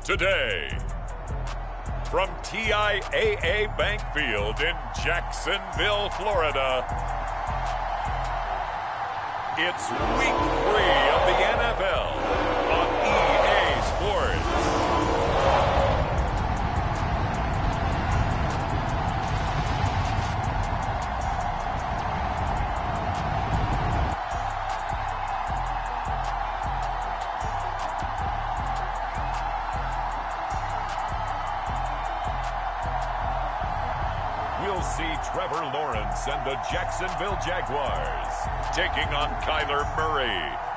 today. From TIAA Bank Field in Jacksonville, Florida, it's Week 3 of the NFL on EA Sports. We'll see Trevor Lawrence and the Jacksonville Jaguars taking on Kyler Murray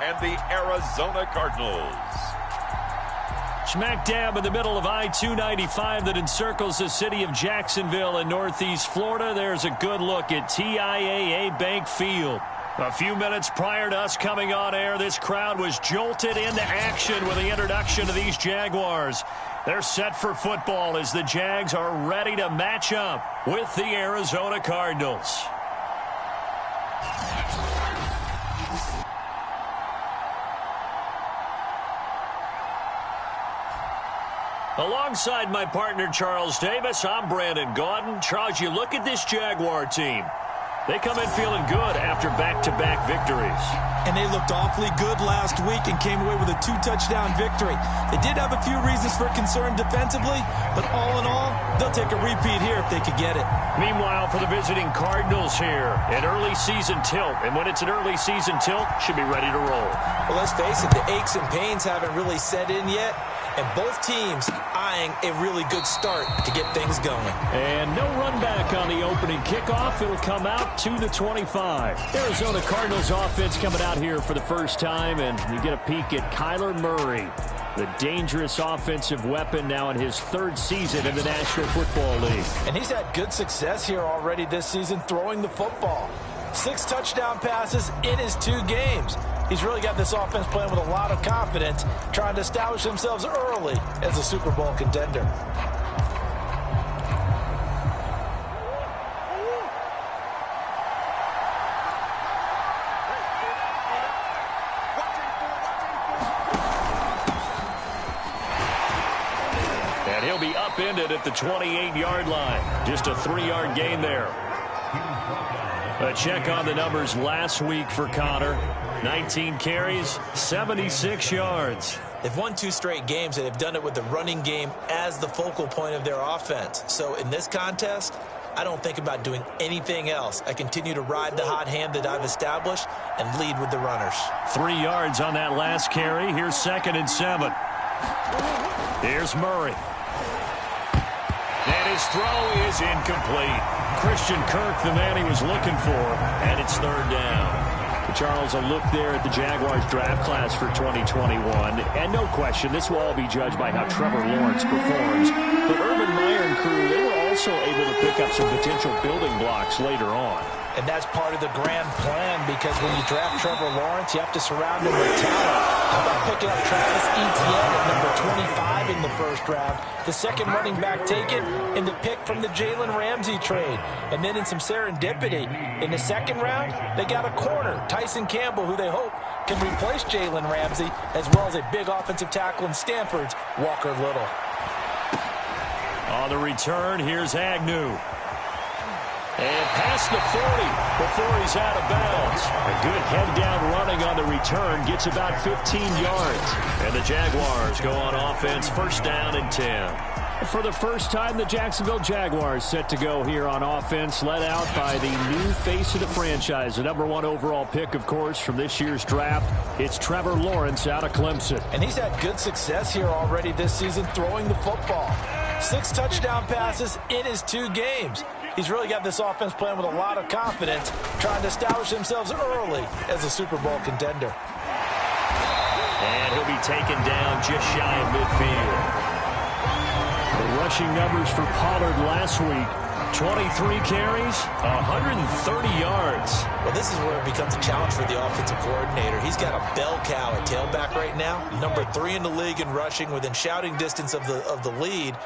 and the Arizona Cardinals. Smack dab in the middle of I-295 that encircles the city of Jacksonville in northeast Florida. There's a good look at TIAA Bank Field. A few minutes prior to us coming on air, this crowd was jolted into action with the introduction of these Jaguars. They're set for football as the Jags are ready to match up with the Arizona Cardinals. Alongside my partner, Charles Davis, I'm Brandon Gaudin. Charles, you look at this Jaguar team. They come in feeling good after back-to-back victories. And they looked awfully good last week and came away with a 2-touchdown victory. They did have a few reasons for concern defensively, but all in all, they'll take a repeat here if they could get it. Meanwhile, for the visiting Cardinals here, an early season tilt. And when it's an early season tilt, should be ready to roll. Well, let's face it, the aches and pains haven't really set in yet. And both teams eyeing a really good start to get things going. And no run back on the opening kickoff. It'll come out to the 25. Arizona Cardinals offense coming out here for the first time, and you get a peek at Kyler Murray, the dangerous offensive weapon now in his third season in the National Football League. And he's had good success here already this season throwing the football. 6 touchdown passes in his 2 games. He's really got this offense playing with a lot of confidence, trying to establish themselves early as a Super Bowl contender. And he'll be upended at the 28-yard line. Just a 3-yard gain there. A check on the numbers last week for Connor. 19 carries, 76 yards. They've won 2 straight games, and they've done it with the running game as the focal point of their offense. So in this contest, I don't think about doing anything else. I continue to ride the hot hand that I've established and lead with the runners. 3 yards on that last carry. Here's 2nd and 7. Here's Murray. And his throw is incomplete. Christian Kirk, the man he was looking for, and it's 3rd down. Charles, a look there at the Jaguars draft class for 2021. And no question, this will all be judged by how Trevor Lawrence performs. But Urban Meyer and crew, they were also able to pick up some potential building blocks later on. And that's part of the grand plan, because when you draft Trevor Lawrence, you have to surround him with talent. How about picking up Travis Etienne at number 25 in the first round, the second running back taken in the pick from the Jalen Ramsey trade. And then in some serendipity, in the 2nd round, they got a corner, Tyson Campbell, who they hope can replace Jalen Ramsey, as well as a big offensive tackle in Stanford's Walker Little. On the return, here's Agnew. And past the 40 before he's out of bounds. A good head-down running on the return gets about 15 yards. And the Jaguars go on offense, 1st down and 10. For the first time, the Jacksonville Jaguars set to go here on offense, led out by the new face of the franchise, the number 1 overall pick, of course, from this year's draft. It's Trevor Lawrence out of Clemson. And he's had good success here already this season throwing the football. 6 touchdown passes in his 2 games. He's really got this offense playing with a lot of confidence, trying to establish themselves early as a Super Bowl contender. And he'll be taken down just shy of midfield. The rushing numbers for Pollard last week, 23 carries, 130 yards. Well, this is where it becomes a challenge for the offensive coordinator. He's got a bell cow at tailback right now, number 3 in the league in rushing, within shouting distance of the lead.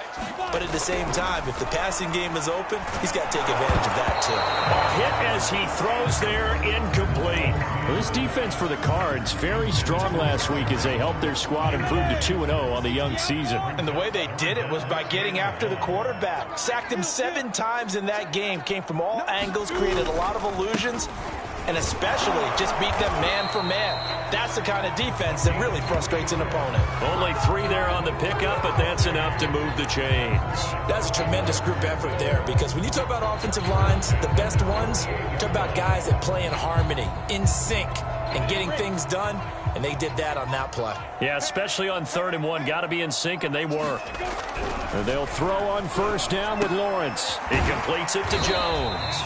But at the same time, if the passing game is open, he's got to take advantage of that too. A hit as he throws there, incomplete. Well, this defense for the Cards, very strong last week as they helped their squad improve to 2-0 on the young season. And the way they did it was by getting after the quarterback. Sacked him 7 times in that game. Came from all angles, created a lot of illusions, and especially just beat them man for man. That's the kind of defense that really frustrates an opponent. Only 3 there on the pickup, but that's enough to move the chains. That's a tremendous group effort there, because when you talk about offensive lines, the best ones, talk about guys that play in harmony, in sync, and getting things done, and they did that on that play. Yeah, especially on 3rd and 1. Got to be in sync, and they were. And they'll throw on 1st down with Lawrence. He completes it to Jones.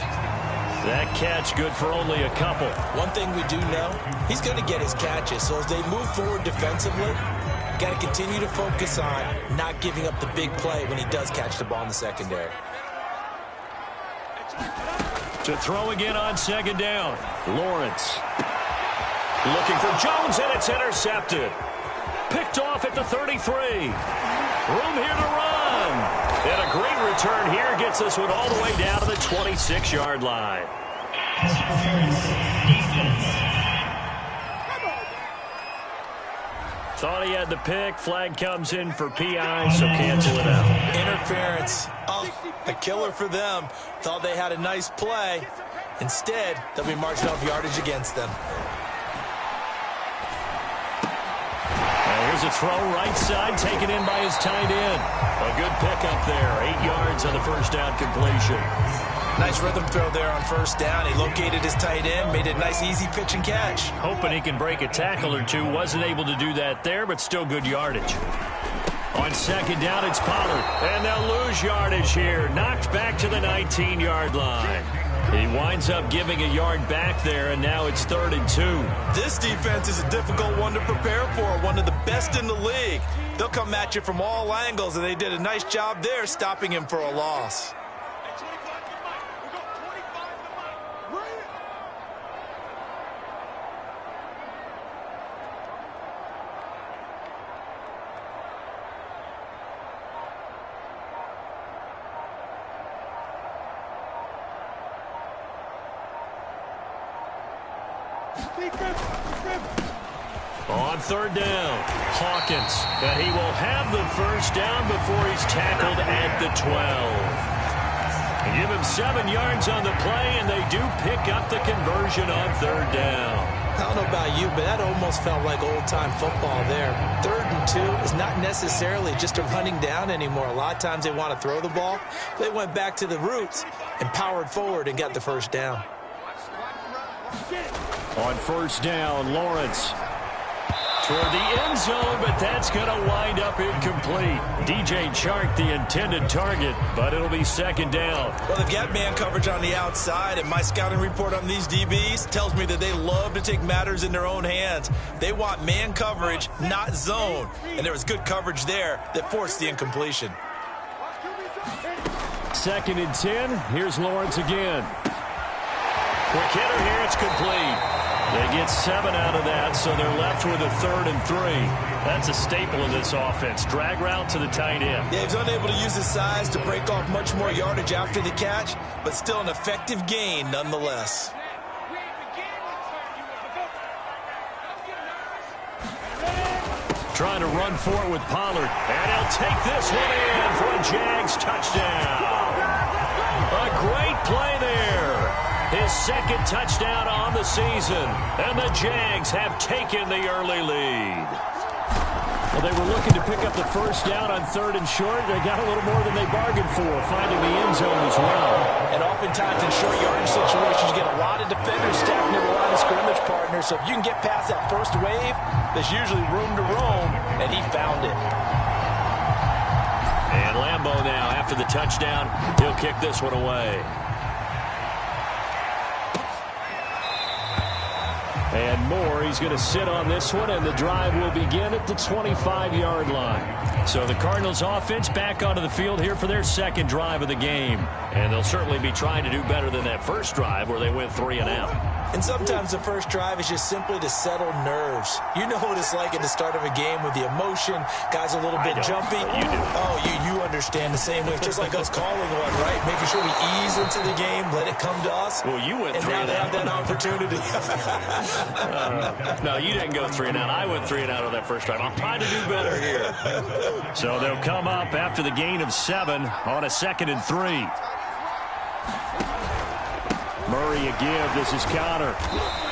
That catch good for only a couple. One thing we do know, he's going to get his catches. So as they move forward defensively, got to continue to focus on not giving up the big play when he does catch the ball in the secondary. To throw again on 2nd down. Lawrence looking for Jones, and it's intercepted. Picked off at the 33. Room here to run. And a great return here gets this one all the way down to the 26-yard line. Thought he had the pick. Flag comes in for PI, so cancel it out. Interference. Oh, a killer for them. Thought they had a nice play. Instead, they'll be marching off yardage against them. Here's a throw right side, taken in by his tight end. A good pickup there. 8 yards on the 1st down completion. Nice rhythm throw there on 1st down. He located his tight end, made a nice easy pitch and catch. Hoping he can break a tackle or two. Wasn't able to do that there, but still good yardage. On 2nd down, it's Pollard. And they'll lose yardage here. Knocked back to the 19-yard line. He winds up giving a yard back there, and now it's 3rd and 2. This defense is a difficult one to prepare for, one of the best in the league. They'll come at you from all angles, and they did a nice job there stopping him for a loss. On 3rd down, Hawkins, and he will have the 1st down before he's tackled at the 12. Give him 7 yards on the play, and they do pick up the conversion on 3rd down. I don't know about you, but that almost felt like old-time football there. 3rd and 2 is not necessarily just a running down anymore. A lot of times they want to throw the ball. They went back to the roots and powered forward and got the 1st down. On 1st down, Lawrence toward the end zone, but that's going to wind up incomplete. DJ Chark, the intended target, but it'll be 2nd down. Well, they've got man coverage on the outside, and my scouting report on these DBs tells me that they love to take matters in their own hands. They want man coverage, not zone, and there was good coverage there that forced the incompletion. 2nd and 10. Here's Lawrence again. Quick hitter here, it's complete. They get 7 out of that, so they're left with a 3rd and 3. That's a staple of this offense. Drag route to the tight end. Yeah, he's unable to use his size to break off much more yardage after the catch, but still an effective gain nonetheless. Trying to run for it with Pollard, and he'll take this one in for a Jags touchdown. A great play there. His 2nd touchdown on the season, and the Jags have taken the early lead. Well, they were looking to pick up the 1st down on 3rd and short. They got a little more than they bargained for, finding the end zone as well. And oftentimes in short yardage situations, you get a lot of defenders stacking near the line of scrimmage partners, so if you can get past that first wave, there's usually room to roam, and he found it. And Lambeau now, after the touchdown, he'll kick this one away. And Moore, he's going to sit on this one, and the drive will begin at the 25-yard line. So the Cardinals offense back onto the field here for their second drive of the game. And they'll certainly be trying to do better than that first drive where they went 3 and out. And sometimes the first drive is just simply to settle nerves. You know what it's like at the start of a game with the emotion. Guys are a little bit jumpy. You do. Oh, you understand the same way. It's just like us calling one, right? Making sure we ease into the game, let it come to us. Well, you went 3 and and now out. they have that opportunity. No, you didn't go 3 and out. I went 3 and out on that first drive. I'm trying to do better here. So they'll come up after the gain of 7 on a 2nd and 3. Murray a give. This is Connor.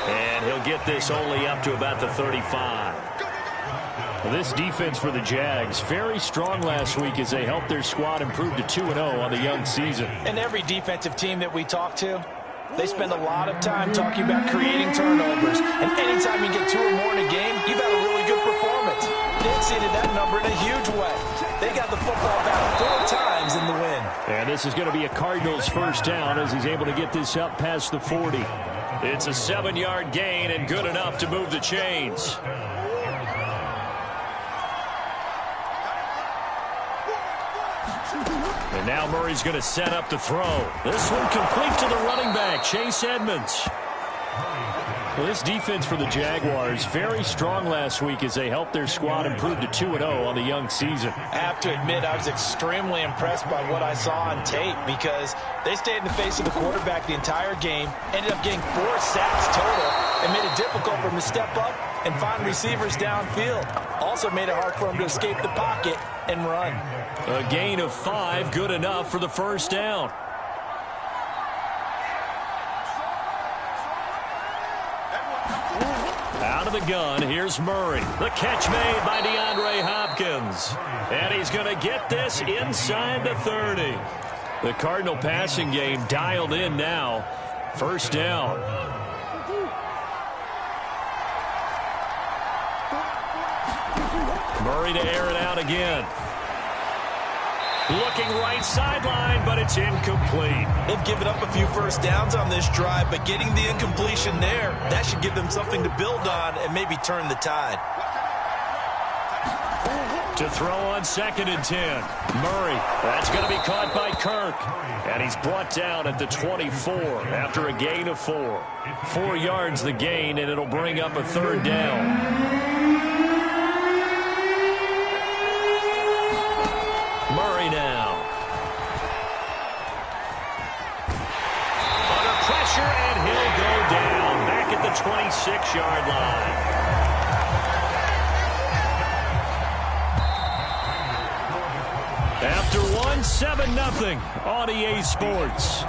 And he'll get this only up to about the 35. Well, this defense for the Jags, very strong last week as they helped their squad improve to 2-0 on the young season. And every defensive team that we talk to, they spend a lot of time talking about creating turnovers. And anytime you get 2 or more in a game, you've had a really good performance. They exceeded that number in a huge way. They got the football back 4 times in the win. And this is going to be a Cardinals first down as he's able to get this up past the 40. It's a 7-yard gain and good enough to move the chains. And now Murray's going to set up the throw. This one complete to the running back, Chase Edmonds. Well, this defense for the Jaguars, very strong last week as they helped their squad improve to 2-0 on the young season. I have to admit, I was extremely impressed by what I saw on tape because they stayed in the face of the quarterback the entire game, ended up getting 4 sacks total, and made it difficult for him to step up and find receivers downfield. Also made it hard for him to escape the pocket and run. A gain of 5, good enough for the first down. Out of the gun, here's Murray. The catch made by DeAndre Hopkins. And he's going to get this inside the 30. The Cardinal passing game dialed in now. First down. Murray to air it out again. Looking right sideline, but it's incomplete. They've given up a few first downs on this drive, but getting the incompletion there, that should give them something to build on and maybe turn the tide. To throw on 2nd and 10. Murray, that's going to be caught by Kirk. And he's brought down at the 24 after a gain of 4. 4 yards the gain, and it'll bring up a 3rd down. Murray now. Under pressure, and he'll go down. Back at the 26-yard line. After 1, 7-0 on EA Sports.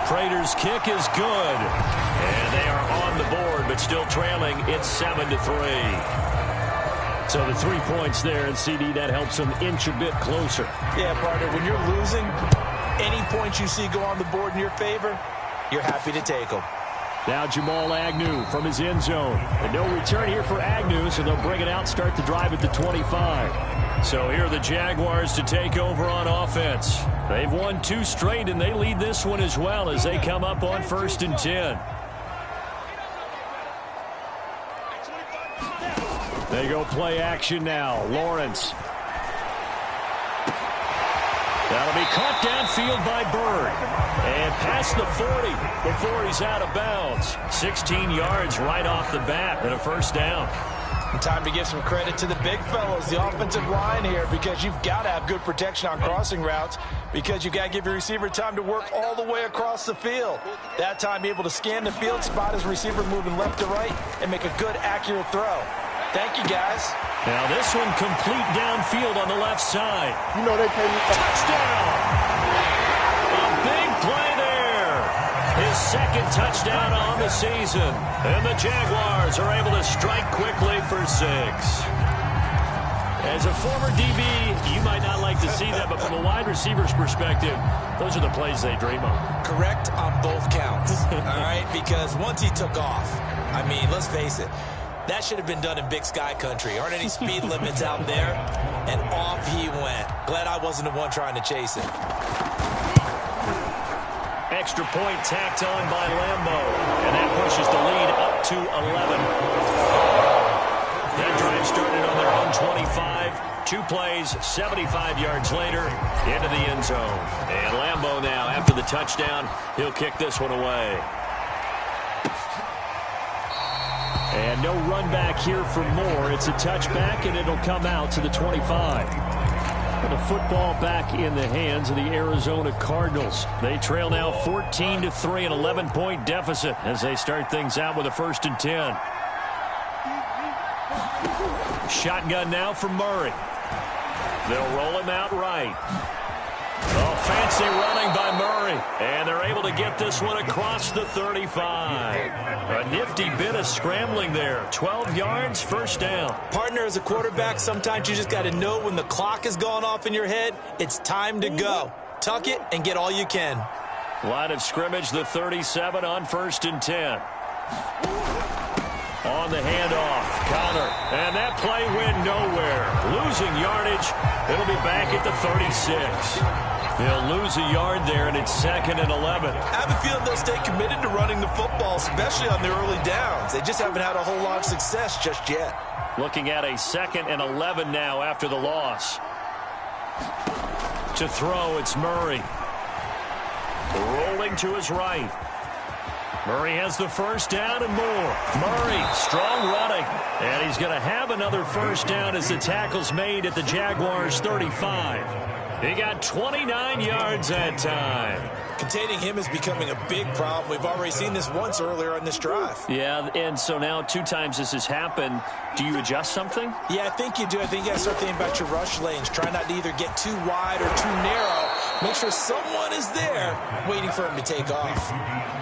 Prater's kick is good. And they are on the board, but still trailing. It's 7-3. So the 3 points there, and CD, that helps them inch a bit closer. Yeah, partner, when you're losing, any points you see go on the board in your favor, you're happy to take them. Now Jamal Agnew from his end zone. And no return here for Agnew, so they'll bring it out, start the drive at the 25. So here are the Jaguars to take over on offense. They've won 2 straight, and they lead this one as well as they come up on 1st and 10. They go play action now. Lawrence. That'll be caught downfield by Bird. And past the 40 before he's out of bounds. 16 yards right off the bat and a first down. And time to give some credit to the big fellows, the offensive line here, because you've got to have good protection on crossing routes because you've got to give your receiver time to work all the way across the field. That time be able to scan the field, spot his receiver moving left to right, and make a good, accurate throw. Thank you, guys. Now this one complete downfield on the left side. You know they pay me. Touchdown! A big play there. His 2nd touchdown on the season. And the Jaguars are able to strike quickly for 6. As a former DB, you might not like to see that, but from a wide receiver's perspective, those are the plays they dream of. Correct on both counts, all right? Because once he took off, I mean, let's face it, That should have been done in Big Sky country. Aren't any speed limits out there? And off he went. Glad I wasn't the one trying to chase him. Extra point tacked on by Lambo. And that pushes the lead up to 11. That drive started on their own 25. 2 plays, 75 yards later, into the end zone. And Lambo now, after the touchdown, he'll kick this one away. And no run back here for Moore. It's a touchback, and it'll come out to the 25. The football back in the hands of the Arizona Cardinals. They trail now 14-3, an 11-point deficit as they start things out with a 1st and 10. Shotgun now for Murray. They'll roll him out right. Oh, fancy running by Murray. And they're able to get this one across the 35. A nifty bit of scrambling there. 12 yards, 1st down. Partner, as a quarterback, sometimes you just got to know when the clock has gone off in your head, it's time to go. Tuck it and get all you can. Line of scrimmage, the 37 on 1st and 10. On the handoff, Connor. And that play went nowhere. Losing yardage. It'll be back at the 36. They'll lose a yard there, and it's 2nd and 11. I have a feeling they'll stay committed to running the football, especially on their early downs. They just haven't had a whole lot of success just yet. Looking at a 2nd and 11 now after the loss. To throw, it's Murray. Rolling to his right. Murray has the 1st down and more. Murray, strong running. And he's going to have another 1st down as the tackle's made at the Jaguars' 35. He got 29 yards that time. Containing him is becoming a big problem. We've already seen this once earlier on this drive. Yeah, and so now 2 times this has happened. Do you adjust something? Yeah, I think you do. I think you got to start thinking about your rush lanes. Try not to either get too wide or too narrow. Make sure someone is there waiting for him to take off.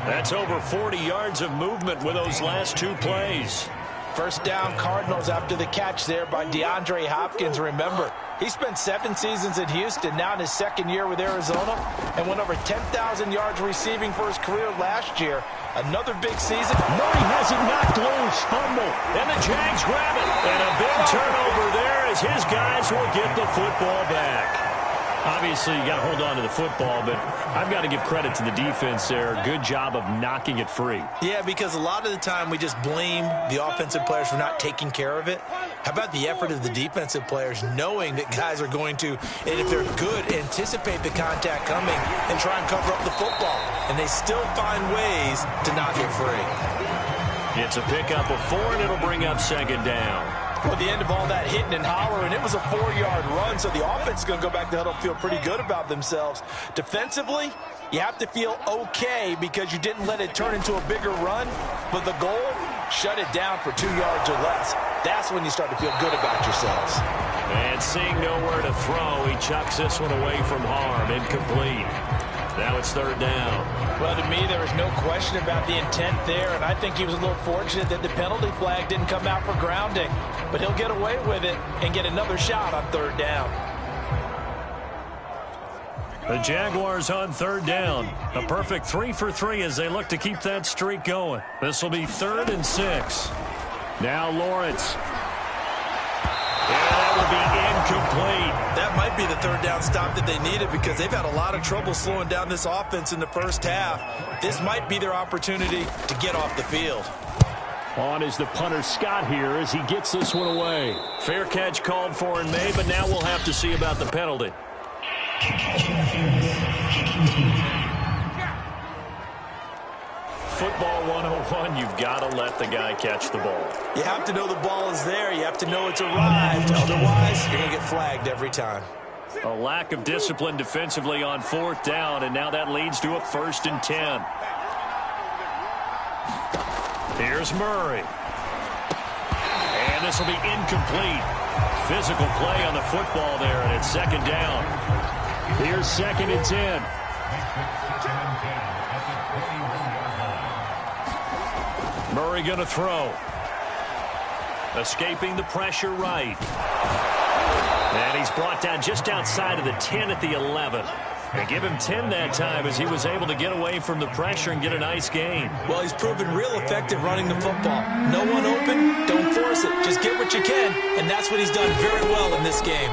That's over 40 yards of movement with those last 2 plays. 1st down Cardinals after the catch there by DeAndre Hopkins. Remember, he spent 7 seasons in Houston, now in his 2nd year with Arizona, and went over 10,000 yards receiving for his career last year. Another big season. Murray has it knocked loose. Fumble. And the Jags grab it. And a big turnover there as his guys will get the football back. Obviously, you got to hold on to the football, but I've got to give credit to the defense there. Good job of knocking it free. Yeah, because a lot of the time we just blame the offensive players for not taking care of it. How about the effort of the defensive players knowing that guys are going to, and if they're good, anticipate the contact coming and try and cover up the football. And they still find ways to knock it free. It's a pickup of 4, and it'll bring up 2nd down. Well, the end of all that hitting and hollering, it was a 4-yard run, so the offense is going to go back to huddle and feel pretty good about themselves. Defensively, you have to feel okay because you didn't let it turn into a bigger run, but the goal, shut it down for 2 yards or less. That's when you start to feel good about yourselves. And seeing nowhere to throw, he chucks this one away from harm, incomplete. Now it's 3rd down. Well, to me, there was no question about the intent there, and I think he was a little fortunate that the penalty flag didn't come out for grounding. But he'll get away with it and get another shot on 3rd down. The Jaguars on 3rd down. A perfect 3 for 3 as they look to keep that streak going. This will be 3rd and 6. Now Lawrence. Yeah, that will be incomplete. That might be the 3rd down stop that they needed because they've had a lot of trouble slowing down this offense in the 1st half. This might be their opportunity to get off the field. On is the punter Scott here as he gets this one away. Fair catch called for and made, but now we'll have to see about the penalty. Football 101, you've got to let the guy catch the ball. You have to know the ball is there. You have to know it's arrived. Otherwise, you're going to get flagged every time. A lack of discipline defensively on 4th down, and now that leads to a 1st and 10. Here's Murray. And this will be incomplete. Physical play on the football there, and it's 2nd down. Here's 2nd and 10. Murray going to throw. Escaping the pressure right. And he's brought down just outside of the 10 at the 11. And give him 10 that time as he was able to get away from the pressure and get a nice gain. Well, he's proven real effective running the football. No one open, don't force it. Just get what you can, and that's what he's done very well in this game.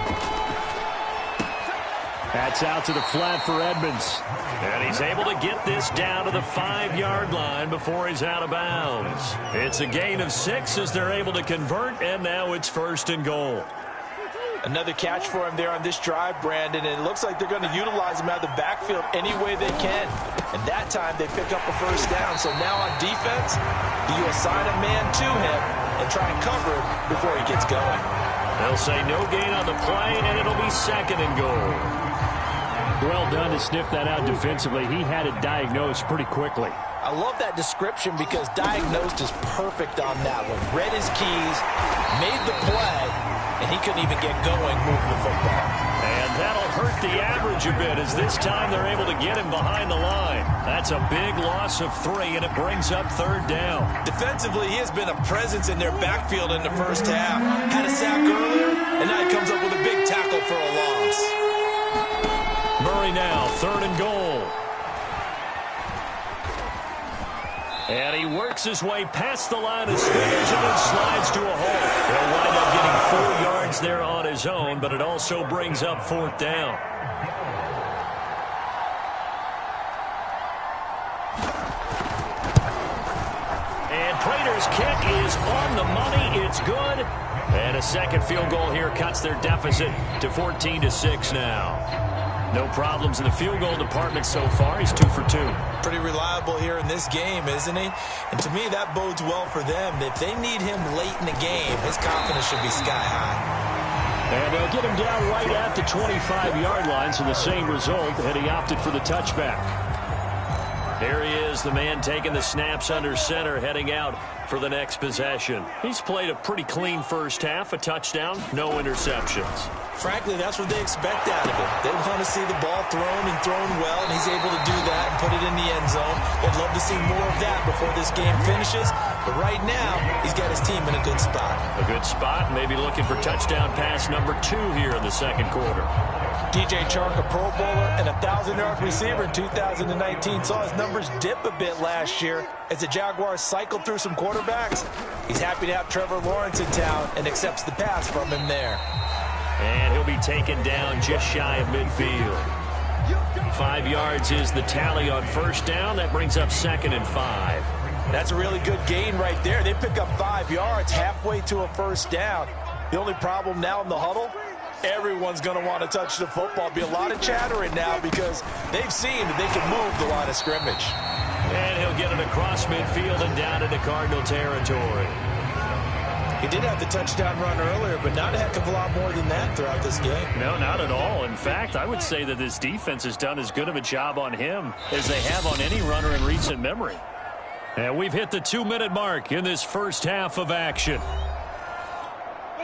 That's out to the flat for Edmonds. And he's able to get this down to the 5-yard line before he's out of bounds. It's a gain of 6 as they're able to convert, and now it's 1st and goal. Another catch for him there on this drive, Brandon, and it looks like they're going to utilize him out of the backfield any way they can. And that time they pick up a 1st down. So now on defense, do you assign a man to him and try and cover it before he gets going? They'll say no gain on the play, and it'll be 2nd and goal. Well done to sniff that out defensively. He had it diagnosed pretty quickly. I love that description because diagnosed is perfect on that one. Read his keys, made the play, and he couldn't even get going moving the football. And that'll hurt the average a bit as this time they're able to get him behind the line. That's a big loss of 3, and it brings up 3rd down. Defensively, he has been a presence in their backfield in the first half. Had a sack earlier, and now he comes up with a big tackle for a loss. Murray now, 3rd and goal. And he works his way past the line of scrimmage and then slides to a hole. He'll wind up getting 4 yards there on his own, but it also brings up 4th down. And Prater's kick is on the money. It's good. And a 2nd field goal here cuts their deficit to 14-6 now. No problems in the field goal department so far. He's 2 for 2. Pretty reliable here in this game, isn't he? And to me, that bodes well for them. If they need him late in the game, his confidence should be sky high. And they'll get him down right at the 25-yard line, so the same result, and he opted for the touchback. There he is, the man taking the snaps under center, heading out for the next possession. He's played a pretty clean first half, a touchdown, no interceptions. Frankly, that's what they expect out of him. They want to see the ball thrown and thrown well, and he's able to do that and put it in the end zone. They'd love to see more of that before this game finishes. But right now, he's got his team in a good spot. A good spot, maybe looking for touchdown pass number 2 here in the 2nd quarter. DJ Chark, a Pro Bowler and a 1,000-yard receiver in 2019, saw his numbers dip a bit last year as the Jaguars cycled through some quarterbacks. He's happy to have Trevor Lawrence in town and accepts the pass from him there. And he'll be taken down just shy of midfield. 5 yards is the tally on 1st down. That brings up 2nd and 5. That's a really good gain right there. They pick up 5 yards halfway to a 1st down. The only problem now in the huddle, everyone's going to want to touch the football. Be a lot of chattering now because they've seen that they can move the line of scrimmage. And he'll get it across midfield and down into Cardinal territory. He did have the touchdown run earlier, but not a heck of a lot more than that throughout this game. No, not at all. In fact, I would say that this defense has done as good of a job on him as they have on any runner in recent memory. And we've hit the 2-minute mark in this first half of action.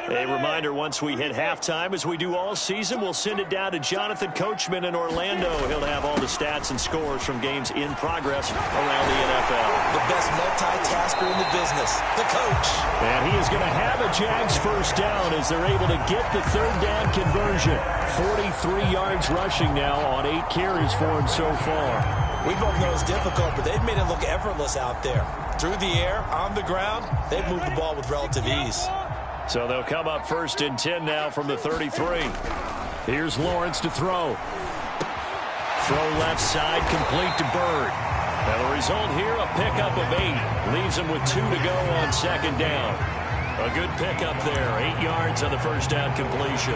A reminder, once we hit halftime, as we do all season, we'll send it down to Jonathan Coachman in Orlando. He'll have all the stats and scores from games in progress around the NFL. The best multitasker in the business, the coach. And he is going to have a Jags 1st down as they're able to get the 3rd down conversion. 43 yards rushing now on 8 carries for him so far. We both know it's difficult, but they've made it look effortless out there. Through the air, on the ground, they've moved the ball with relative ease. So they'll come up 1st and 10 now from the 33. Here's Lawrence to throw. Throw left side, complete to Bird. Now the result here, a pickup of 8. Leaves him with 2 to go on 2nd down. A good pickup there. 8 yards on the 1st down completion.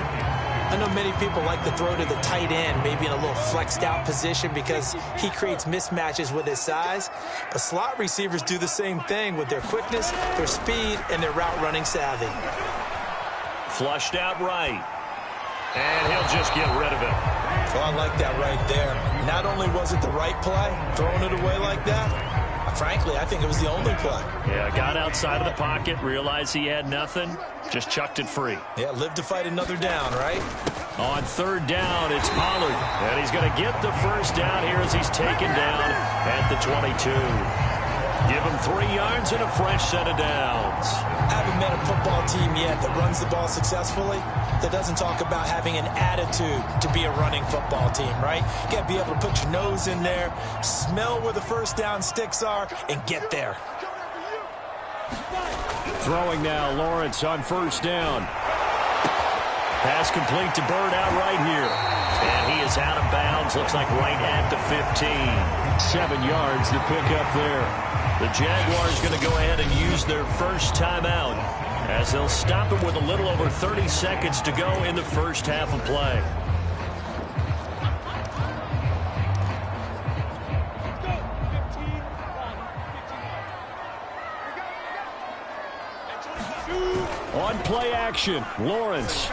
I know many people like to throw to the tight end, maybe in a little flexed out position because he creates mismatches with his size. But slot receivers do the same thing with their quickness, their speed, and their route running savvy. Flushed out right. And he'll just get rid of it. Well, I like that right there. Not only was it the right play, throwing it away like that, frankly, I think it was the only play. Yeah, got outside of the pocket, realized he had nothing, just chucked it free. Yeah, live to fight another down, right? On 3rd down, it's Pollard. And he's going to get the 1st down here as he's taken down at the 22. Give them 3 yards and a fresh set of downs. I haven't met a football team yet that runs the ball successfully that doesn't talk about having an attitude to be a running football team, right? You got to be able to put your nose in there, smell where the first down sticks are, and get there. Throwing now, Lawrence on first down. Pass complete to Bird out right here. And he is out of bounds. Looks like right at the 15. 7 yards to pick up there. The Jaguars going to go ahead and use their first timeout as they'll stop it with a little over 30 seconds to go in the first half of play. On play action, Lawrence.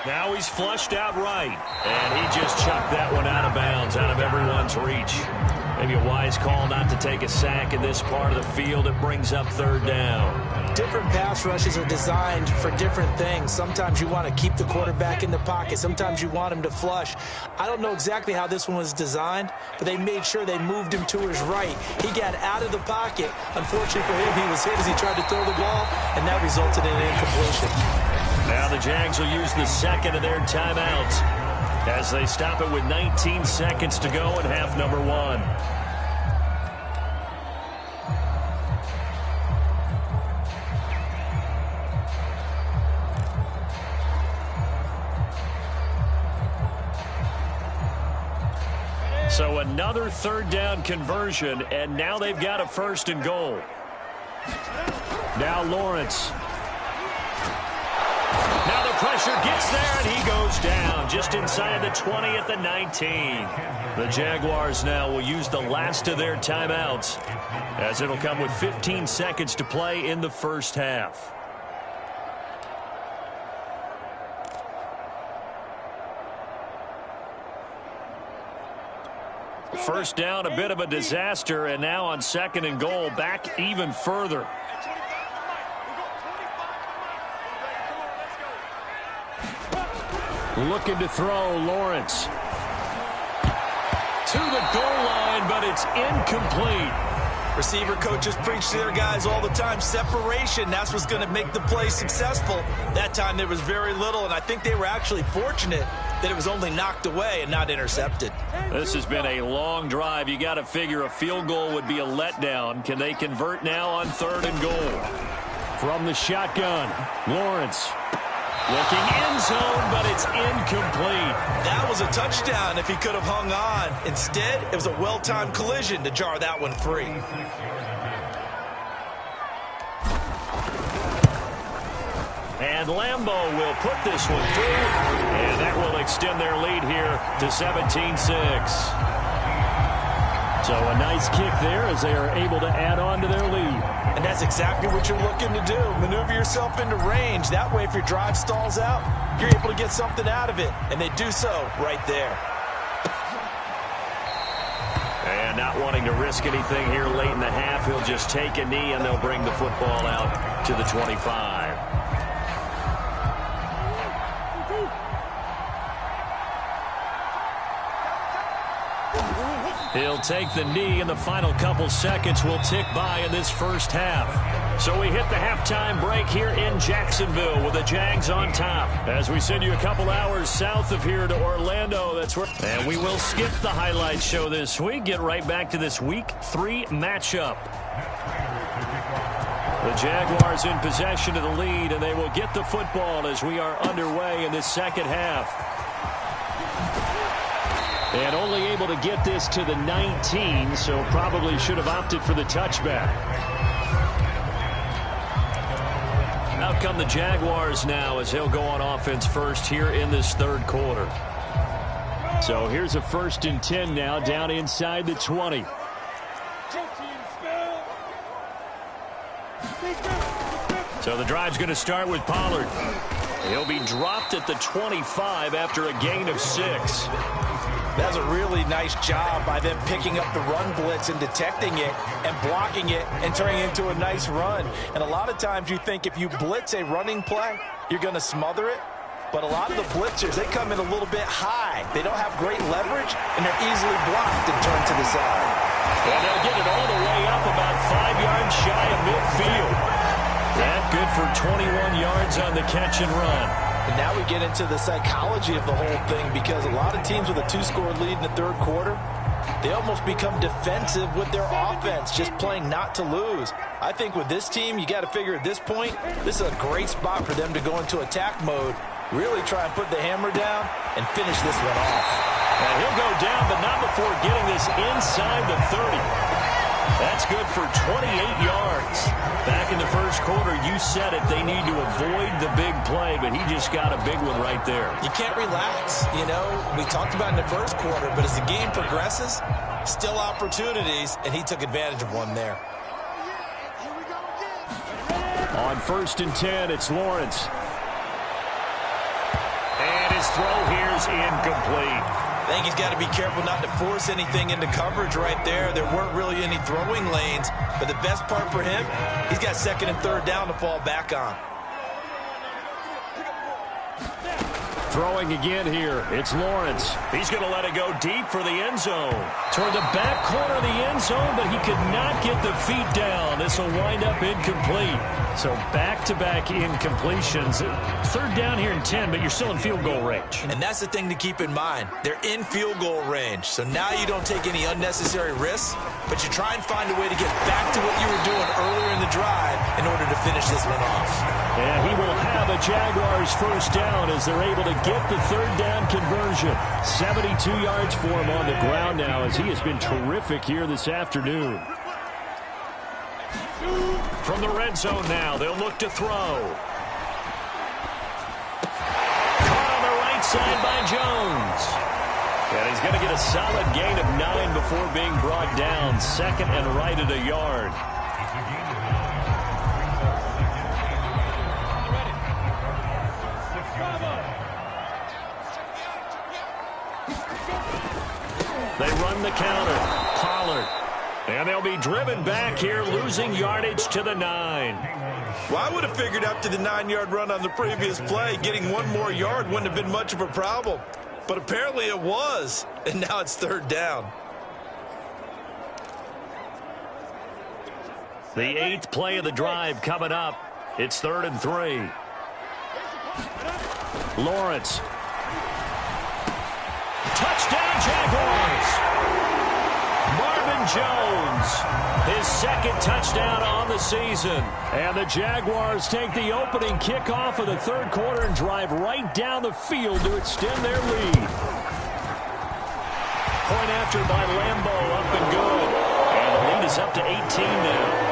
Now he's flushed out right. And he just chucked that one out of bounds, out of everyone's reach. Maybe a wise call not to take a sack in this part of the field. It brings up third down. Different pass rushes are designed for different things. Sometimes you want to keep the quarterback in the pocket. Sometimes you want him to flush. I don't know exactly how this one was designed, but they made sure they moved him to his right. He got out of the pocket. Unfortunately for him, he was hit as he tried to throw the ball, and that resulted in an incompletion. Now the Jags will use the second of their timeouts as they stop it with 19 seconds to go in half number 1. So another third down conversion, and now they've got a first and goal. Now Lawrence. Now the pressure gets there, and he goes down just inside the 20 at the 19. The Jaguars now will use the last of their timeouts as it'll come with 15 seconds to play in the first half. First down, a bit of a disaster, and now on second and goal, back even further. Looking to throw, Lawrence. To the goal line, but it's incomplete. Receiver coaches preach to their guys all the time. Separation, that's what's going to make the play successful. That time there was very little, and I think they were actually fortunate that it was only knocked away and not intercepted. This has been a long drive. You got to figure a field goal would be a letdown. Can they convert now on third and goal? From the shotgun, Lawrence. Looking end zone, but it's incomplete. That was a touchdown if he could have hung on. Instead, it was a well-timed collision to jar that one free. And Lambeau will put this one through, and that will extend their lead here to 17-6. So a nice kick there as they are able to add on to their lead. And that's exactly what you're looking to do. Maneuver yourself into range. That way, if your drive stalls out, you're able to get something out of it. And they do so right there. And not wanting to risk anything here late in the half, he'll just take a knee, and they'll bring the football out to the 25. He'll take the knee, and the final couple seconds will tick by in this first half. So we hit the halftime break here in Jacksonville with the Jags on top. As we send you a couple hours south of here to Orlando, that's where. And we will skip the highlight show this week. Get right back to this Week 3 matchup. The Jaguars in possession of the lead, and they will get the football as we are underway in this second half. And only able to get this to the 19, so probably should have opted for the touchback. Out come the Jaguars now as they'll go on offense first here in this third quarter. So here's a 1st and 10 now down inside the 20. So the drive's going to start with Pollard. He'll be dropped at the 25 after a gain of 6. That's a really nice job by them picking up the run blitz and detecting it and blocking it and turning it into a nice run. And a lot of times you think if you blitz a running play, you're going to smother it. But a lot of the blitzers, they come in a little bit high. They don't have great leverage, and they're easily blocked and turned to the side. And they'll get it all the way up about 5 yards shy of midfield. That good for 21 yards on the catch and run. And now we get into the psychology of the whole thing, because a lot of teams with a 2-score lead in the third quarter, they almost become defensive with their offense, just playing not to lose. I think with this team, you got to figure at this point, this is a great spot for them to go into attack mode, really try and put the hammer down and finish this one off. And he'll go down, but not before getting this inside the 30. That's good for 28 yards. Back in the first quarter, you said it, they need to avoid the big play, but he just got a big one right there. You can't relax. You know, we talked about in the first quarter, but as the game progresses, still opportunities, and he took advantage of one there. On 1st and 10, it's Lawrence. And his throw here's incomplete. I think he's got to be careful not to force anything into coverage right there. There weren't really any throwing lanes, but the best part for him, he's got 2nd and 3rd down to fall back on. Throwing again here, it's Lawrence. He's going to let it go deep for the end zone. Toward the back corner of the end zone, but he could not get the feet down. This will wind up incomplete. So back-to-back incompletions. 3rd down here and 10, but you're still in field goal range. And that's the thing to keep in mind. They're in field goal range. So now you don't take any unnecessary risks, but you try and find a way to get back to what you were doing earlier in the drive in order to finish this one off. And he will have a Jaguars 1st down as they're able to get the 3rd down conversion. 72 yards for him on the ground now, as he has been terrific here this afternoon. From the red zone now, they'll look to throw. Caught on the right side by Jones. And he's going to get a solid gain of 9 before being brought down. 2nd and right at a yard. They run the counter. Pollard. And they'll be driven back here, losing yardage to the 9. Well, I would have figured after the 9-yard run on the previous play, getting 1 more yard wouldn't have been much of a problem. But apparently it was, and now it's 3rd down. The 8th play of the drive coming up. It's 3rd and 3. Lawrence. Touchdown, Jaguars! Marvin Jones, his 2nd touchdown on the season. And the Jaguars take the opening kickoff of the 3rd quarter and drive right down the field to extend their lead. Point after by Lambeau, up and good. And the lead is up to 18 now.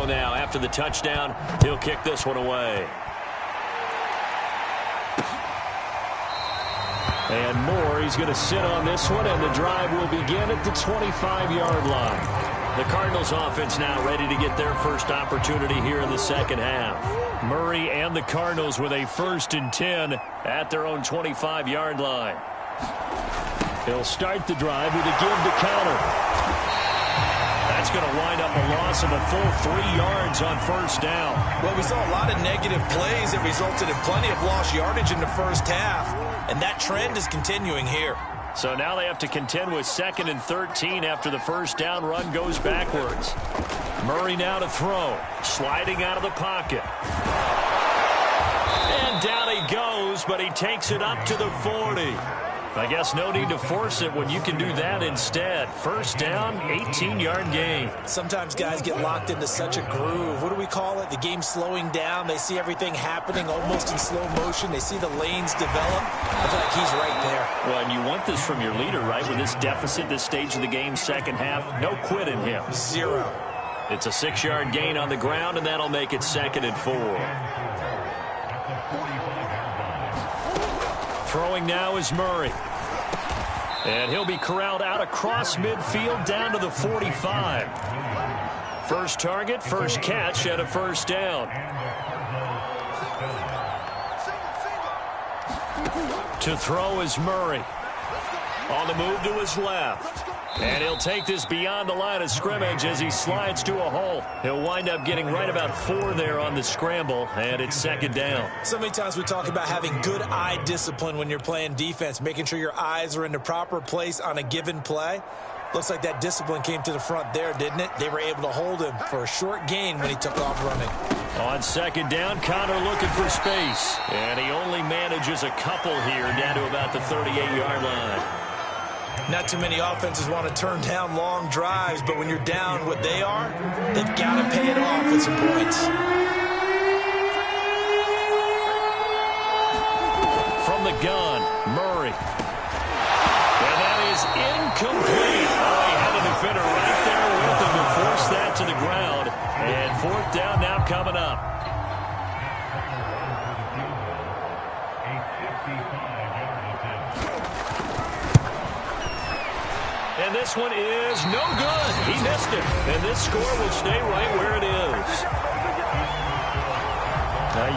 Now, after the touchdown, he'll kick this one away. And Moore, he's going to sit on this one, and the drive will begin at the 25-yard line. The Cardinals offense now ready to get their first opportunity here in the 2nd half. Murray and the Cardinals with a 1st and 10 at their own 25-yard line. He'll start the drive with a give to counter. That's that's going to wind up a loss of a full 3 yards on first down. Well, we saw a lot of negative plays that resulted in plenty of lost yardage in the first half, and that trend is continuing here. So now they have to contend with 2nd and 13 after the first down run goes backwards. Murray now to throw, sliding out of the pocket. And down he goes, but he takes it up to the 40. I guess no need to force it when you can do that instead. First down, 18-yard gain. Sometimes guys get locked into such a groove. What do we call it? The game's slowing down. They see everything happening almost in slow motion. They see the lanes develop. I feel like he's right there. Well, and you want this from your leader, right? With this deficit, this stage of the game, second half, no quit in him. 0. It's a 6-yard gain on the ground, and that'll make it 2nd and 4. Throwing now is Murray. And he'll be corralled out across midfield down to the 45. First target, first catch at a first down. To throw is Murray. On the move to his left. And he'll take this beyond the line of scrimmage as he slides to a hole. He'll wind up getting right about 4 there on the scramble, and it's 2nd down. So many times we talk about having good eye discipline when you're playing defense, making sure your eyes are in the proper place on a given play. Looks like that discipline came to the front there, didn't it? They were able to hold him for a short gain when he took off running. On 2nd down, Connor looking for space. And he only manages a couple here down to about the 38-yard line. Not too many offenses want to turn down long drives, but when you're down what they are, they've got to pay it off with some points. From the gun, Murray. And that is incomplete. Oh, he had a defender right there with him to force that to the ground. And 4th down now coming up. And this one is no good. He missed it. And this score will stay right where it is.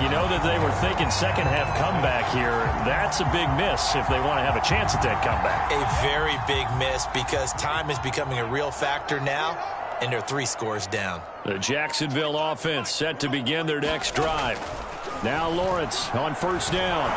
You know that they were thinking second half comeback here. That's a big miss if they want to have a chance at that comeback. A very big miss because time is becoming a real factor now, and they're 3 scores down. The Jacksonville offense set to begin their next drive. Now Lawrence on first down.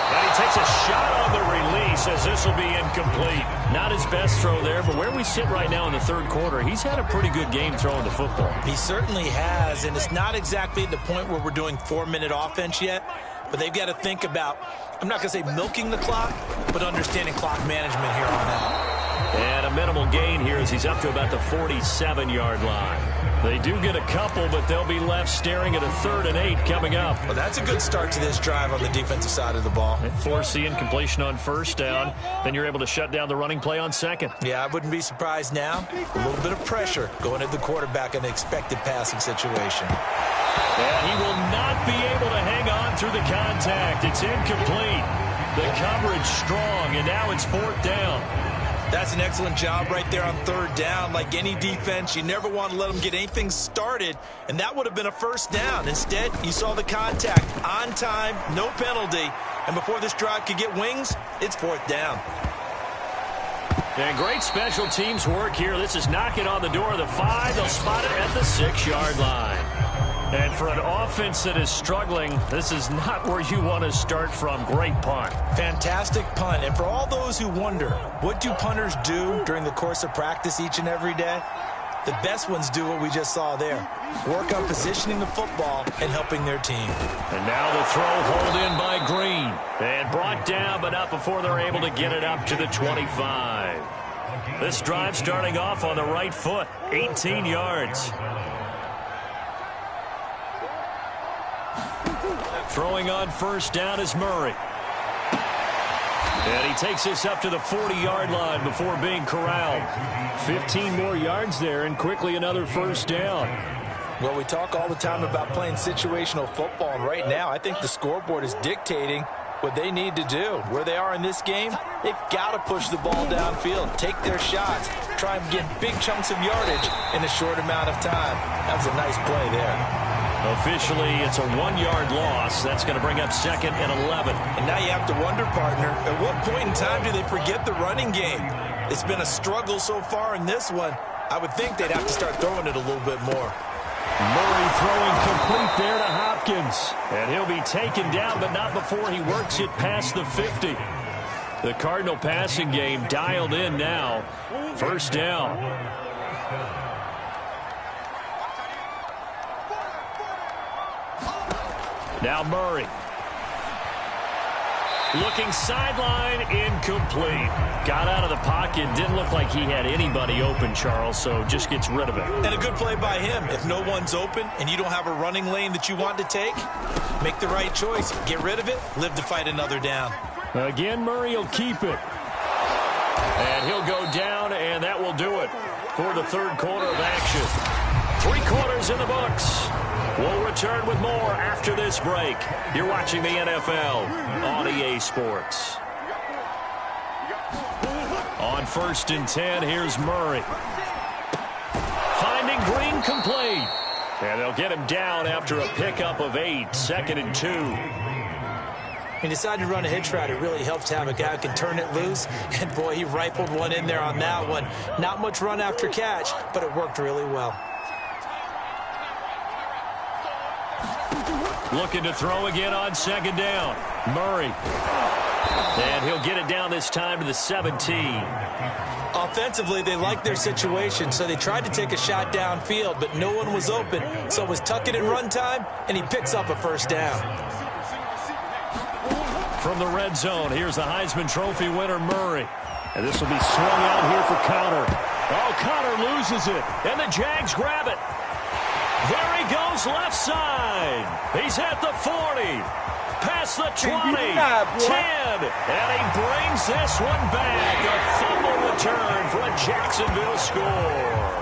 And he takes a shot on the release as this will be incomplete. Not his best throw there, but where we sit right now in the 3rd quarter, he's had a pretty good game throwing the football. He certainly has, and it's not exactly the point where we're doing 4-minute offense yet, but they've got to think about, I'm not going to say milking the clock, but understanding clock management here on out. And a minimal gain here as he's up to about the 47-yard line. They do get a couple, but they'll be left staring at a 3rd and 8 coming up. Well, that's a good start to this drive on the defensive side of the ball. Force the incompletion on first down. Then you're able to shut down the running play on 2nd. Yeah, I wouldn't be surprised now. A little bit of pressure going at the quarterback in an expected passing situation. And he will not be able to hang on through the contact. It's incomplete. The coverage strong, and now it's 4th down. That's an excellent job right there on 3rd down. Like any defense, you never want to let them get anything started, and that would have been a first down. Instead, you saw the contact on time, no penalty, and before this drive could get wings, it's 4th down. And great special teams work here. This is knocking on the door of the 5. They'll spot it at the 6-yard line. And for an offense that is struggling, this is not where you want to start from. Great punt. Fantastic punt. And for all those who wonder, what do punters do during the course of practice each and every day? The best ones do what we just saw there. Work on positioning the football and helping their team. And now the throw hauled in by Green. And brought down, but not before they're able to get it up to the 25. This drive starting off on the right foot. 18 yards. Throwing on first down is Murray. And he takes this up to the 40-yard line before being corralled. 15 more yards there and quickly another first down. Well, we talk all the time about playing situational football, and right now I think the scoreboard is dictating what they need to do. Where they are in this game, they've got to push the ball downfield, take their shots, try and get big chunks of yardage in a short amount of time. That was a nice play there. Officially, it's a 1-yard loss. That's going to bring up 2nd and 11. And now you have to wonder, partner, at what point in time do they forget the running game? It's been a struggle so far in this one. I would think they'd have to start throwing it a little bit more. Murray throwing complete there to Hopkins. And he'll be taken down, but not before he works it past the 50. The Cardinal passing game dialed in now. First down. Now Murray. Looking sideline, incomplete. Got out of the pocket, didn't look like he had anybody open, Charles, so just gets rid of it. And a good play by him. If no one's open and you don't have a running lane that you want to take, make the right choice. Get rid of it, live to fight another down. Again, Murray will keep it. And he'll go down, and that will do it for the third quarter of action. 3 quarters in the books. We'll return with more after this break. You're watching the NFL on EA Sports. On 1st and 10, here's Murray. Finding Green complete. And they'll get him down after a pickup of 8, 2nd and 2. He decided to run a hitch route. It really helps to have a guy who can turn it loose. And, boy, he rifled one in there on that one. Not much run after catch, but it worked really well. Looking to throw again on 2nd down. Murray. And he'll get it down this time to the 17. Offensively, they liked their situation, so they tried to take a shot downfield, but no one was open. So it was tuck it and run time, and he picks up a first down. From the red zone, here's the Heisman Trophy winner, Murray. And this will be swung out here for Connor. Oh, Connor loses it, and the Jags grab it. There he goes, left side. He's at the 40. Past the 20. 10. And he brings this one back. A fumble return for a Jacksonville score.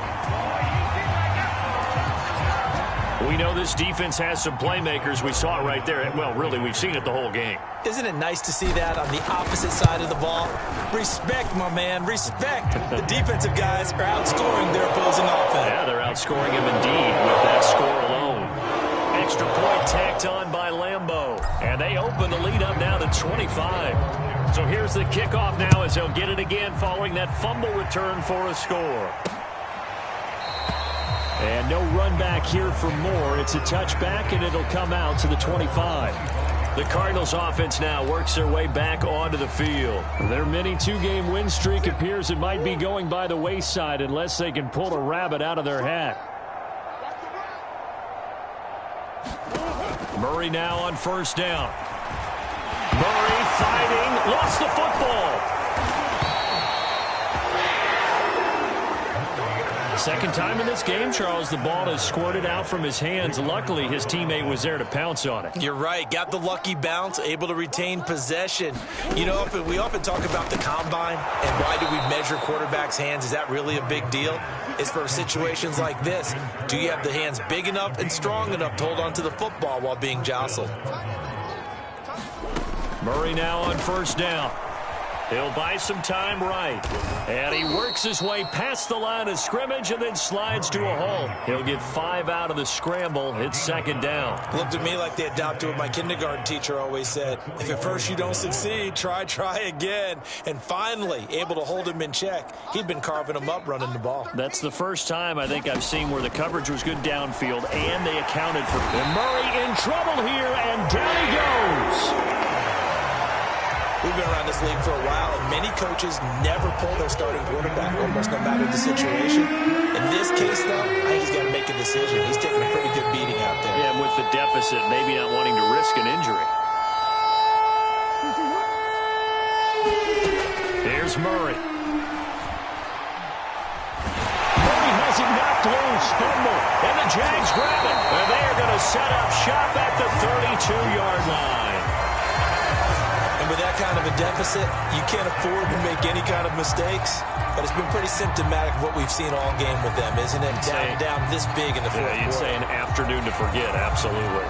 We know this defense has some playmakers. We saw it right there. Well, really, we've seen it the whole game. Isn't it nice to see that on the opposite side of the ball? Respect, my man, respect. The defensive guys are outscoring their opposing offense. Yeah, they're outscoring him indeed with that score alone. Extra point tacked on by Lambeau. And they open the lead up now to 25. So here's the kickoff now as they'll get it again following that fumble return for a score. And no run back here for Moore. It's a touchback, and it'll come out to the 25. The Cardinals offense now works their way back onto the field. Their mini 2-game win streak appears it might be going by the wayside unless they can pull a rabbit out of their hat. Murray now on 1st down. Murray fighting, lost the football. Second time in this game, Charles, the ball has squirted out from his hands. Luckily, his teammate was there to pounce on it. You're right. Got the lucky bounce, able to retain possession. You know, we often talk about the combine and why do we measure quarterbacks' hands. Is that really a big deal? It's for situations like this. Do you have the hands big enough and strong enough to hold on to the football while being jostled? Murray now on 1st down. He'll buy some time right. And he works his way past the line of scrimmage and then slides to a halt. He'll get 5 out of the scramble. It's 2nd down. Looked at me like they adopted what my kindergarten teacher always said. If at first you don't succeed, try again. And finally, able to hold him in check. He'd been carving him up running the ball. That's the first time I think I've seen where the coverage was good downfield and they accounted for it. And Murray in trouble here, and down he goes. We've been around this league for a while, and many coaches never pull their starting quarterback, almost no matter the situation. In this case, though, I think he's got to make a decision. He's taking a pretty good beating out there. Yeah, and with the deficit, maybe not wanting to risk an injury. Here's Murray. Murray has it knocked loose, fumble, and the Jags grab it. And they are going to set up shop at the 32-yard line. And with that kind of a deficit, you can't afford to make any kind of mistakes. But it's been pretty symptomatic of what we've seen all game with them, isn't it? Down this big in the fourth quarter. You'd say an afternoon to forget, absolutely.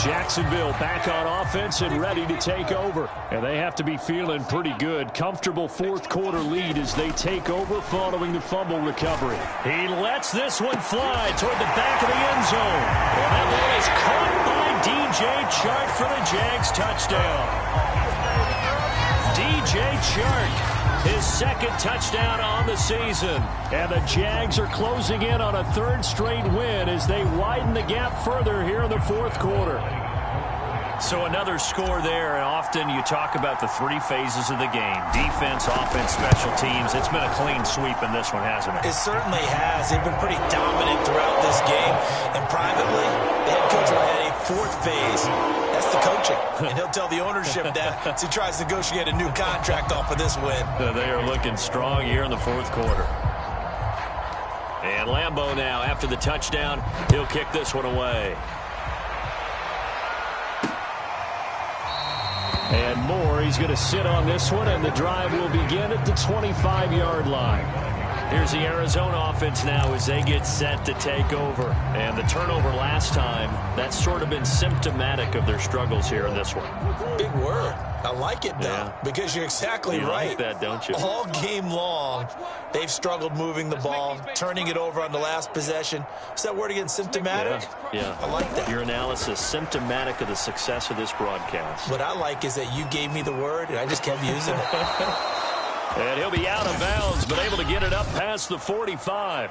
Jacksonville back on offense and ready to take over. And they have to be feeling pretty good. Comfortable fourth quarter lead as they take over following the fumble recovery. He lets this one fly toward the back of the end zone. And that one is caught by DJ Chark for the Jags touchdown. DJ Chark His second touchdown on the season. And the Jags are closing in on a third straight win as they widen the gap further here in the fourth quarter. So another score there, and often you talk about the three phases of the game. Defense, offense, special teams. It's been a clean sweep in this one, hasn't it? It certainly has. They've been pretty dominant throughout this game. And privately, the head coach will add a fourth phase. That's the coaching. And he'll tell the ownership that as he tries to negotiate a new contract off of this win. They are looking strong here in the fourth quarter. And Lambeau now, after the touchdown, he'll kick this one away. And Moore, he's going to sit on this one, and the drive will begin at the 25-yard line. Here's the Arizona offense now as they get set to take over. And the turnover last time, that's sort of been symptomatic of their struggles here in this one. Big word. I like it, though, because you're exactly right. You like that, don't you? All game long, they've struggled moving the ball, turning it over on the last possession. What's that word again, symptomatic? Yeah. I like that. Your analysis, symptomatic of the success of this broadcast. What I like is that you gave me the word, and I just kept using it. And he'll be out of bounds, but able to get it up past the 45.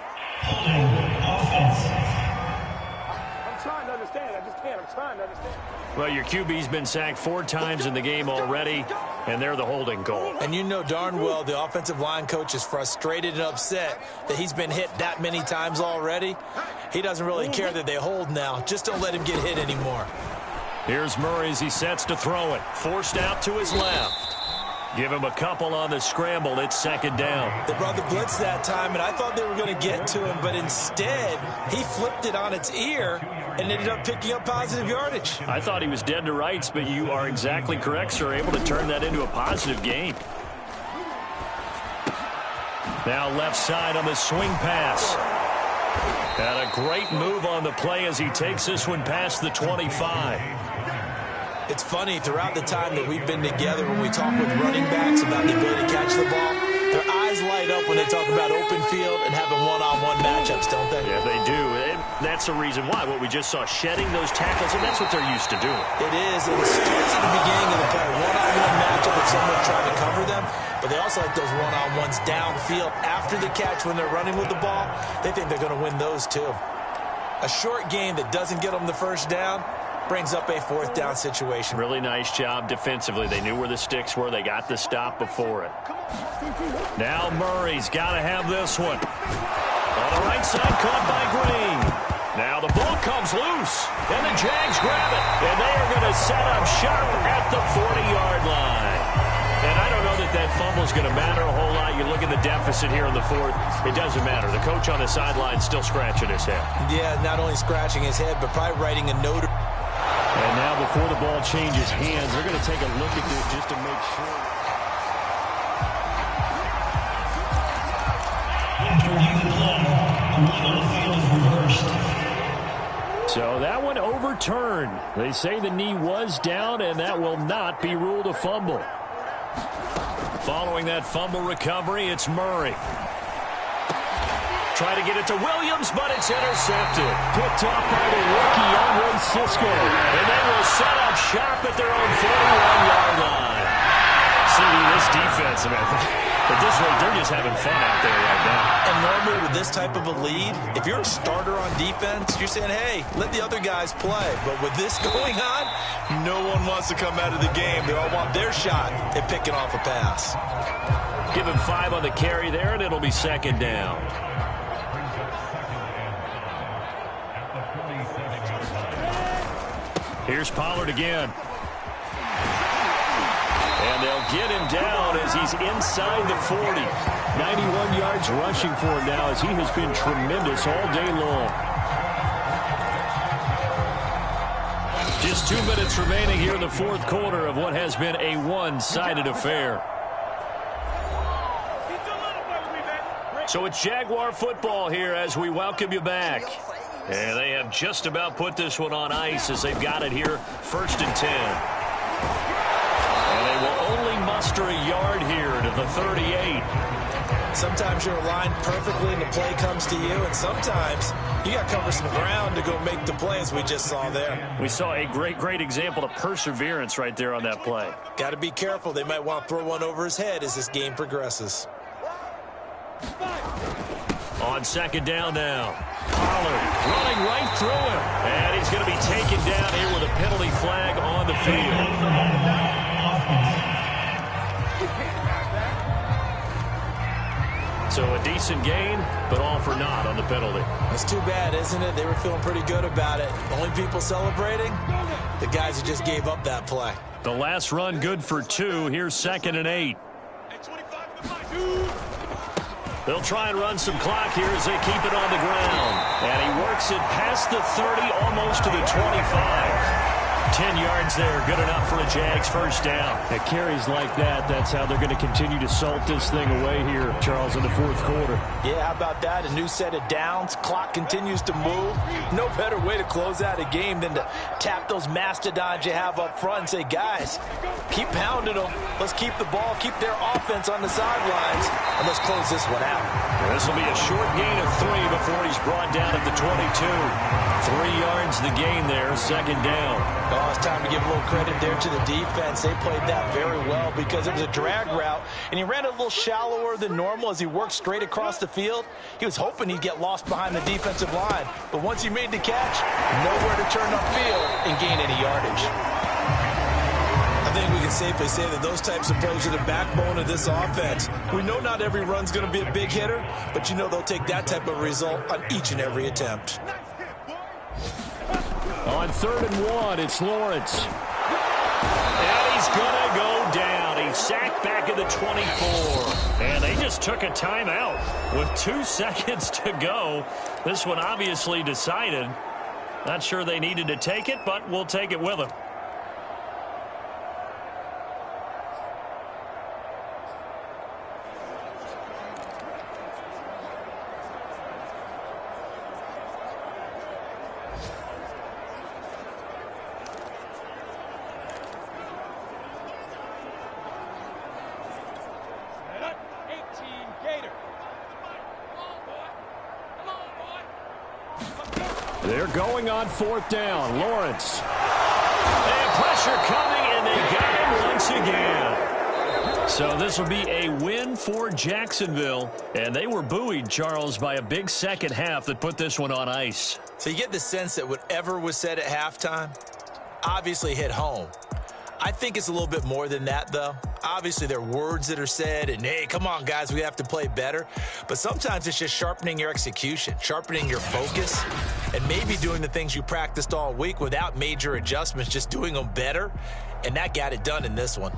Trying to understand. I just can't. I'm trying to understand. Well, your QB's been sacked 4 times in the game already, and they're the holding goal. And you know darn well the offensive line coach is frustrated and upset that he's been hit that many times already. He doesn't really care that they hold now. Just don't let him get hit anymore. Here's Murray as he sets to throw it. Forced out to his left. Give him a couple on the scramble. It's second down. They brought the blitz that time, and I thought they were going to get to him, but instead he flipped it on its ear and ended up picking up positive yardage. I thought he was dead to rights, but you are exactly correct, sir. Able to turn that into a positive gain. Now left side on the swing pass. And a great move on the play as he takes this one past the 25. It's funny, throughout the time that we've been together, when we talk with running backs about the ability to catch the ball, their eyes light up when they talk about open field and having one-on-one matchups, don't they? Yeah, they do. And that's the reason why. What we just saw, shedding those tackles, and that's what they're used to doing. It is, and it starts at the beginning of the play. One-on-one matchup if someone's trying to cover them, but they also like those one-on-ones downfield after the catch when they're running with the ball. They think they're going to win those, too. A short game that doesn't get them the first down brings up a fourth down situation. Really nice job defensively. They knew where the sticks were. They got the stop before it. Now Murray's got to have this one. On the right side, caught by Green. Now the ball comes loose, and the Jags grab it. And they are going to set up shop at the 40-yard line. And I don't know that that fumble is going to matter a whole lot. You look at the deficit here in the fourth. It doesn't matter. The coach on the sideline still scratching his head. Yeah, not only scratching his head, but probably writing a note. And now before the ball changes hands, they're going to take a look at this just to make sure. So that one overturned. They say the knee was down, and that will not be ruled a fumble. Following that fumble recovery, it's Murray. Try to get it to Williams, but it's intercepted. Picked off by the rookie, Youngwood Cisco. And they will set up shop at their own 41-yard line. See, this defense, at this rate, they're just having fun out there right now. And normally with this type of a lead, if you're a starter on defense, you're saying, hey, let the other guys play. But with this going on, no one wants to come out of the game. They all want their shot at picking off a pass. Give him 5 on the carry there, and it'll be second down. Here's Pollard again. And they'll get him down as he's inside the 40. 91 yards rushing for him now as he has been tremendous all day long. Just 2 minutes remaining here in the fourth quarter of what has been a one-sided affair. So it's Jaguar football here as we welcome you back. And they have just about put this one on ice as they've got it here, 1st and 10. And they will only muster a yard here to the 38. Sometimes you're aligned perfectly and the play comes to you, and sometimes you got to cover some ground to go make the play, as we just saw there. We saw a great example of perseverance right there on that play. Got to be careful. They might want to throw one over his head as this game progresses. On second down now. Pollard running right through him. And he's going to be taken down here with a penalty flag on the field. So a decent gain, but all for naught on the penalty. That's too bad, isn't it? They were feeling pretty good about it. Only people celebrating? The guys who just gave up that play. The last run good for 2. Here's 2nd and 8. They'll try and run some clock here as they keep it on the ground. And he works it past the 30, almost to the 25. 10 yards there, good enough for a Jags first down. At carries like that, that's how they're going to continue to salt this thing away here, Charles, in the fourth quarter. Yeah, how about that? A new set of downs. Clock continues to move. No better way to close out a game than to tap those mastodons you have up front and say, guys, keep pounding them. Let's keep the ball, keep their offense on the sidelines, and let's close this one out. This will be a short gain of 3 before he's brought down at the 22. 3 yards the gain there, 2nd down. Oh, it's time to give a little credit there to the defense. They played that very well because it was a drag route, and he ran a little shallower than normal as he worked straight across the field. He was hoping he'd get lost behind the defensive line, but once he made the catch, nowhere to turn upfield and gain any yardage. I think we can safely say that those types of plays are the backbone of this offense. We know not every run's going to be a big hitter, but you know they'll take that type of result on each and every attempt. On 3rd and 1, it's Lawrence. And he's going to go down. He's sacked back at the 24. And they just took a timeout with 2 seconds to go. This one obviously decided. Not sure they needed to take it, but we'll take it with them. They're going on 4th down. Lawrence. And pressure coming, and they got him once again. So this will be a win for Jacksonville. And they were buoyed, Charles, by a big second half that put this one on ice. So you get the sense that whatever was said at halftime obviously hit home. I think it's a little bit more than that, though. Obviously, there are words that are said, and, hey, come on, guys, we have to play better. But sometimes it's just sharpening your execution, sharpening your focus, and maybe doing the things you practiced all week without major adjustments, just doing them better. And that got it done in this one.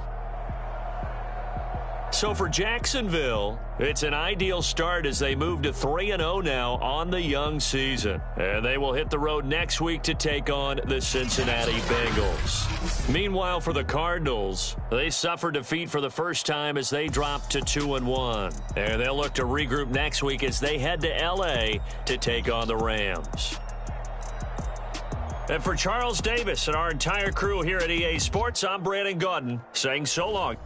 So for Jacksonville, it's an ideal start as they move to 3-0 now on the young season. And they will hit the road next week to take on the Cincinnati Bengals. Meanwhile, for the Cardinals, they suffered defeat for the first time as they dropped to 2-1. And they'll look to regroup next week as they head to L.A. to take on the Rams. And for Charles Davis and our entire crew here at EA Sports, I'm Brandon Gaudin saying so long.